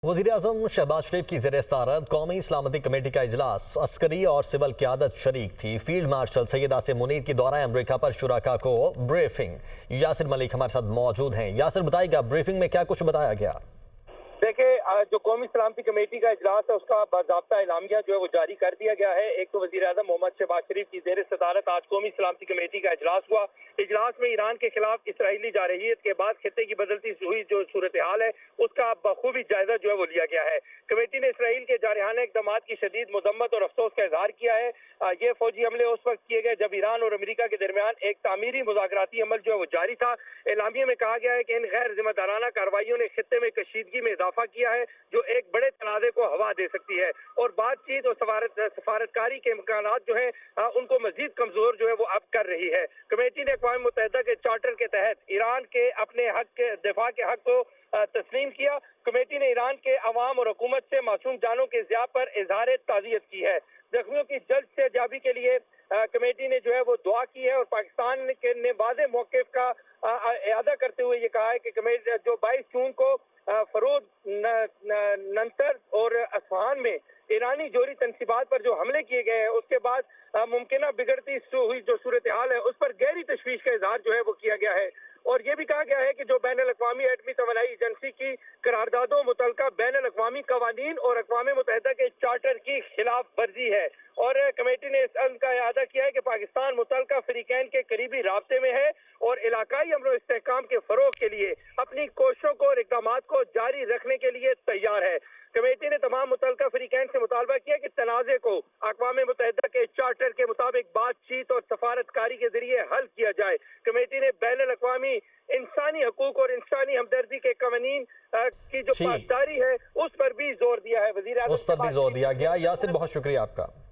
वज़ीर-ए-आज़म शहबाज शरीफ की ज़ेर सदारत कौमी सलामती कमेटी का इजलास अस्करी और सिविल क़यादत शरीक थी। फील्ड मार्शल सैयद आसिम मुनीर की दौरा अमरीका पर शुराका को ब्रीफिंग। यासिर मलिक हमारे साथ मौजूद हैं। यासिर, बताइएगा ब्रीफिंग में क्या कुछ बताया गया? देखिए, जो कौमी सलामती कमेटी का इजलास है उसका बाज़ाब्ता एलामिया जो है वो जारी कर दिया गया है। एक तो वज़ीर-ए-आज़म मोहम्मद शहबाज शरीफ की ज़ेर सदारत आज कौमी सलामती कमेटी का इजलास हुआ। इजलास में ईरान के खिलाफ इसराइली जारहियत के बाद खित्ते की बदलती हुई जो सूरत हाल है उसका बखूबी जायजा जो है वो लिया गया है। कमेटी ने इसराइल के जारहाना इक़दाम की शदीद मजम्मत और अफसोस का इजहार किया है। ये फौजी हमले उस वक्त किए गए जब ईरान और अमेरिका के दरमियान एक तामीरी मुज़ाकराती अमल जो है वो जारी था। एलामिया में कहा गया है कि इन गैर जिम्मेदाराना कार्रवाइयों ने खित्ते में कशीदगी में इजाफा किया है जो एक बड़े तनाज़े को हवा दे सकती है और बातचीत और सफारतकारी के इम्कानात जो है उनको मजीद कमजोर जो है वो अब कर रही है। कमेटी ने अक़वाम मुत्तहिदा के चार्टर के तहत ईरान के अपने हक के दिफा के हक को तस्लीम किया। कमेटी ने ईरान के अवाम और हुकूमत से मासूम जानों के ज़िया पर इजहार ताज़ियत की है। जख्मियों की जल्द से जाबी के लिए कमेटी ने जो है वो दुआ की है और पाकिस्तान के ने वाज़ेह मौक़िफ़ का इआदा करते हुए ये कहा है कि कमेटी जो 22 जून को फरोद नंतर और असफहान में ईरानी जोरी तनसीबात पर जो हमले किए गए हैं उसके बाद मुमकिन बिगड़ती हुई जो सूरत हाल है उस पर गहरी तशवीश का इजहार जो है वो किया गया है। और ये भी कहा गया है कि जो बैनुल-अक़वामी एटमी तवानाई एजेंसी की करारदादों मुतल्लिका बैनुल-अक़वामी कवानीन और अक़वाम मुत्तहिदा के चार्टर की खिलाफ वर्जी है। और कमेटी ने इस अज़्म का इआदा किया है कि पाकिस्तान मुतल्लिका फ़रीक़ैन के करीबी राब्ते में है और इलाकाई अमन और इस्तेहकाम के फ़रोग़ के लिए अपनी कोशिशों को और इक़दामात को जारी रखने के लिए तैयार है। कमेटी ने तमाम मुतल्लिका फ़रीक़ैन से मुतालबा किया कि तनाज़े को अक़वाम मुत्तहिदा के चार्टर के मुताबिक बातचीत और सफारतकारी के जरिए हल किया जाए। कमेटी ने बैनुल-अक़वामी इंसानी हकूक़ और इंसानी हमदर्दी के कवानीन की जो पासदारी है उस पर भी जोर दिया है। उस पर भी जोर दिया गया। यासिर, बहुत शुक्रिया आपका।